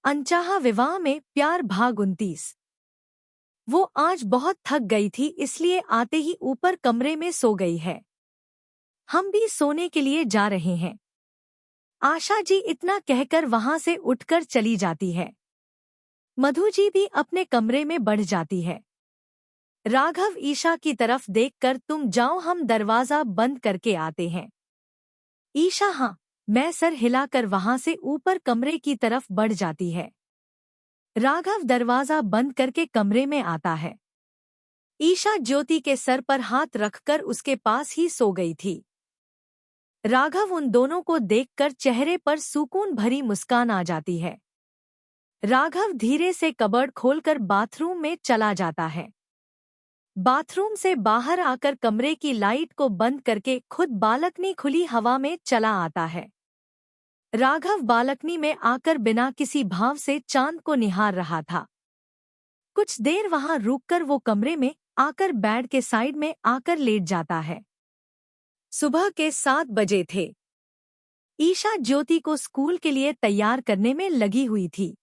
अनचाहा विवाह में प्यार भाग 29। वो आज बहुत थक गई थी, इसलिए आते ही ऊपर कमरे में सो गई है। हम भी सोने के लिए जा रहे हैं। आशा जी इतना कहकर वहां से उठकर चली जाती है। मधु जी भी अपने कमरे में बढ़ जाती है। राघव ईशा की तरफ देखकर, तुम जाओ, हम दरवाजा बंद करके आते हैं। ईशा हाँ, मैं सर हिलाकर वहां से ऊपर कमरे की तरफ बढ़ जाती है। राघव दरवाजा बंद करके कमरे में आता है। ईशा ज्योति के सर पर हाथ रखकर उसके पास ही सो गई थी। राघव उन दोनों को देखकर चेहरे पर सुकून भरी मुस्कान आ जाती है। राघव धीरे से कबर्ड खोलकर बाथरूम में चला जाता है। बाथरूम से बाहर आकर कमरे की लाइट को बंद करके खुद बालकनी खुली हवा में चला आता है। राघव बालकनी में आकर बिना किसी भाव से चांद को निहार रहा था। कुछ देर वहां रुककर वो कमरे में आकर बेड के साइड में आकर लेट जाता है। सुबह के 7 बजे थे। ईशा ज्योति को स्कूल के लिए तैयार करने में लगी हुई थी।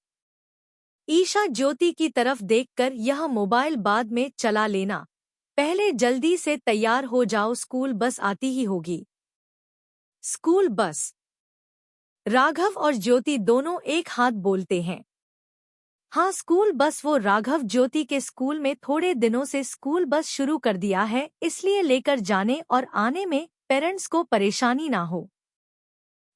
ईशा ज्योति की तरफ देखकर, यह मोबाइल बाद में चला लेना, पहले जल्दी से तैयार हो जाओ, स्कूल बस आती ही होगी। School bus? राघव और ज्योति दोनों एक हाथ बोलते हैं। हाँ, स्कूल बस। वो राघव ज्योति के स्कूल में थोड़े दिनों से स्कूल बस शुरू कर दिया है, इसलिए लेकर जाने और आने में पेरेंट्स को परेशानी ना हो।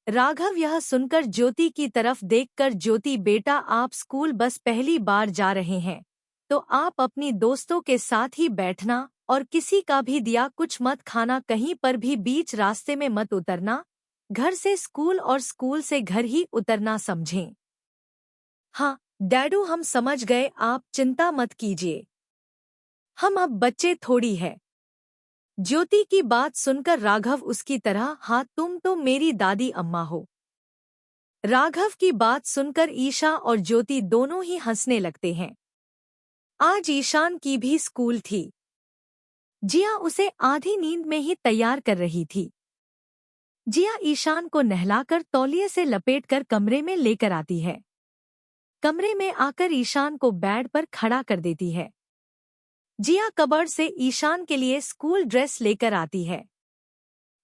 राघव यह सुनकर ज्योति की तरफ देखकर, ज्योति बेटा, आप स्कूल बस पहली बार जा रहे हैं तो आप अपनी दोस्तों के साथ ही बैठना और किसी का भी दिया कुछ मत खाना, कहीं पर भी बीच रास्ते में मत उतरना। घर से स्कूल और स्कूल से घर ही उतरना, समझें? हाँ डैडू, हम समझ गए, आप चिंता मत कीजिए, हम अब बच्चे थोड़ी है। ज्योति की बात सुनकर राघव उसकी तरह, हाँ तुम तो मेरी दादी अम्मा हो। राघव की बात सुनकर ईशा और ज्योति दोनों ही हंसने लगते हैं। आज ईशान की भी स्कूल थी। जिया उसे आधी नींद में ही तैयार कर रही थी। जिया ईशान को नहलाकर तौलिए से लपेटकर कमरे में लेकर आती है। कमरे में आकर ईशान को बेड पर खड़ा कर देती है। जिया कबर्ड से ईशान के लिए स्कूल ड्रेस लेकर आती है।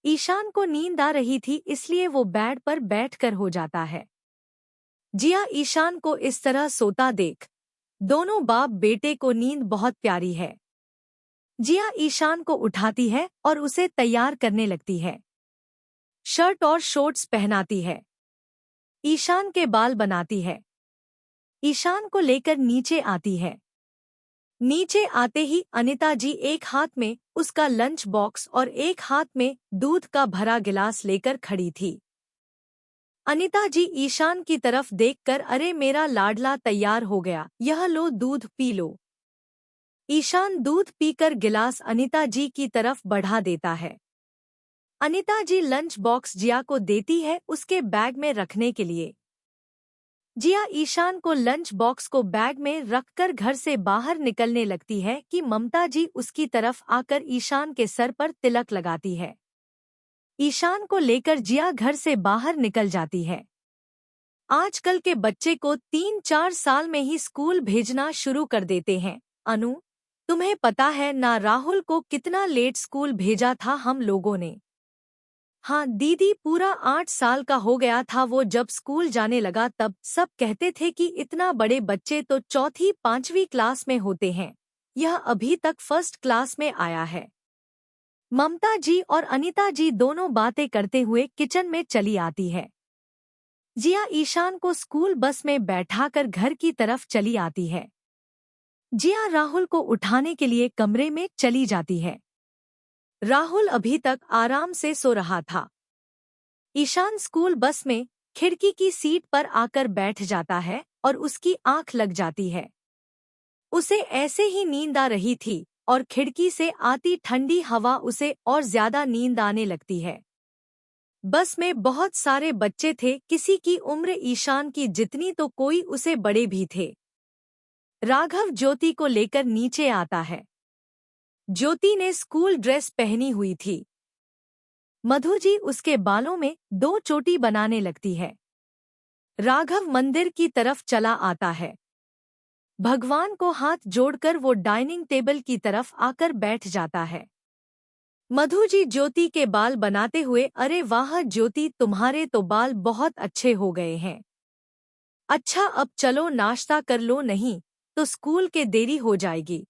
ईशान को नींद आ रही थी, इसलिए वो बेड पर बैठकर हो जाता है। जिया ईशान को इस तरह सोता देख, दोनों बाप बेटे को नींद बहुत प्यारी है। जिया ईशान को उठाती है और उसे तैयार करने लगती है। शर्ट और शॉर्ट्स पहनाती है। ईशान के बाल बनाती है। ईशान को लेकर नीचे आती है। नीचे आते ही अनिता जी एक हाथ में उसका लंच बॉक्स और एक हाथ में दूध का भरा गिलास लेकर खड़ी थी। अनिता जी ईशान की तरफ देखकर, अरे मेरा लाडला तैयार हो गया, यह लो दूध पी लो। ईशान दूध पीकर गिलास अनिता जी की तरफ बढ़ा देता है। अनिता जी लंच बॉक्स जिया को देती है उसके बैग में रखने के लिए। जिया ईशान को लंच बॉक्स को बैग में रखकर घर से बाहर निकलने लगती है कि ममता जी उसकी तरफ आकर ईशान के सर पर तिलक लगाती है। ईशान को लेकर जिया घर से बाहर निकल जाती है। आजकल के बच्चे को 3-4 साल में ही स्कूल भेजना शुरू कर देते हैं। अनु, तुम्हें पता है ना, राहुल को कितना लेट स्कूल भेजा था हम लोगों ने? हाँ दीदी, पूरा 8 साल का हो गया था वो जब स्कूल जाने लगा, तब सब कहते थे कि इतना बड़े बच्चे तो 4th-5वीं क्लास में होते हैं, यह अभी तक फर्स्ट क्लास में आया है। ममता जी और अनिता जी दोनों बातें करते हुए किचन में चली आती है। जिया ईशान को स्कूल बस में बैठाकर घर की तरफ चली आती है। जिया राहुल को उठाने के लिए कमरे में चली जाती है। राहुल अभी तक आराम से सो रहा था। ईशान स्कूल बस में खिड़की की सीट पर आकर बैठ जाता है और उसकी आंख लग जाती है। उसे ऐसे ही नींद आ रही थी और खिड़की से आती ठंडी हवा उसे और ज्यादा नींद आने लगती है। बस में बहुत सारे बच्चे थे, किसी की उम्र ईशान की जितनी तो कोई उसे बड़े भी थे। राघव ज्योति को लेकर नीचे आता है। ज्योति ने स्कूल ड्रेस पहनी हुई थी। मधु जी उसके बालों में 2 चोटी बनाने लगती है। राघव मंदिर की तरफ चला आता है। भगवान को हाथ जोड़कर वो डाइनिंग टेबल की तरफ आकर बैठ जाता है। मधु जी ज्योति के बाल बनाते हुए, अरे वाह ज्योति, तुम्हारे तो बाल बहुत अच्छे हो गए हैं। अच्छा अब चलो नाश्ता कर लो, नहीं तो स्कूल के देरी हो जाएगी।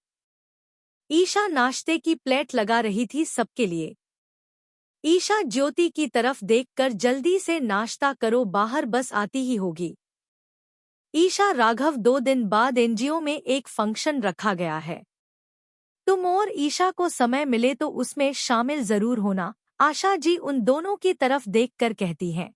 ईशा नाश्ते की प्लेट लगा रही थी सबके लिए। ईशा ज्योति की तरफ देखकर, जल्दी से नाश्ता करो, बाहर बस आती ही होगी। ईशा राघव, 2 दिन बाद एनजीओ में एक फंक्शन रखा गया है, तुम और ईशा को समय मिले तो उसमें शामिल जरूर होना, आशा जी उन दोनों की तरफ देखकर कहती हैं।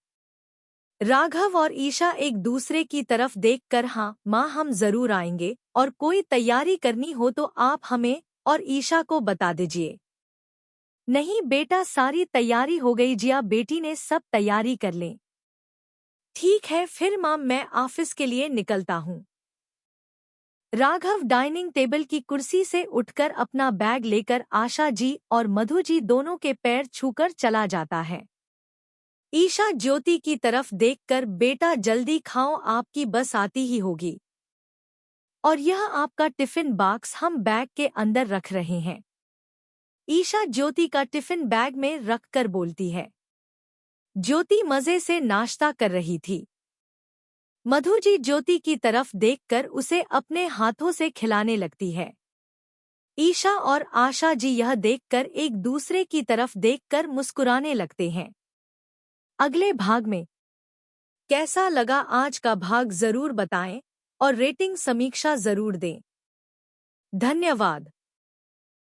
राघव और ईशा एक दूसरे की तरफ देखकर, हाँ माँ हम जरूर आएंगे, और कोई तैयारी करनी हो तो आप हमें और ईशा को बता दीजिए। नहीं बेटा, सारी तैयारी हो गई, जिया बेटी ने सब तैयारी कर लें। ठीक है फिर माँ, मैं ऑफिस के लिए निकलता हूँ। राघव डाइनिंग टेबल की कुर्सी से उठकर अपना बैग लेकर आशा जी और मधु जी दोनों के पैर छूकर चला जाता है। ईशा ज्योति की तरफ देखकर, बेटा जल्दी खाओ, आपकी बस आती ही होगी। और यह आपका टिफिन बॉक्स हम बैग के अंदर रख रहे हैं। ईशा ज्योति का टिफिन बैग में रखकर बोलती है। ज्योति मजे से नाश्ता कर रही थी। मधु जी ज्योति की तरफ देखकर उसे अपने हाथों से खिलाने लगती है। ईशा और आशा जी यह देखकर एक दूसरे की तरफ देखकर मुस्कुराने लगते हैं। अगले भाग में कैसा लगा आज का भाग जरूर बताएं और रेटिंग समीक्षा जरूर दें। धन्यवाद।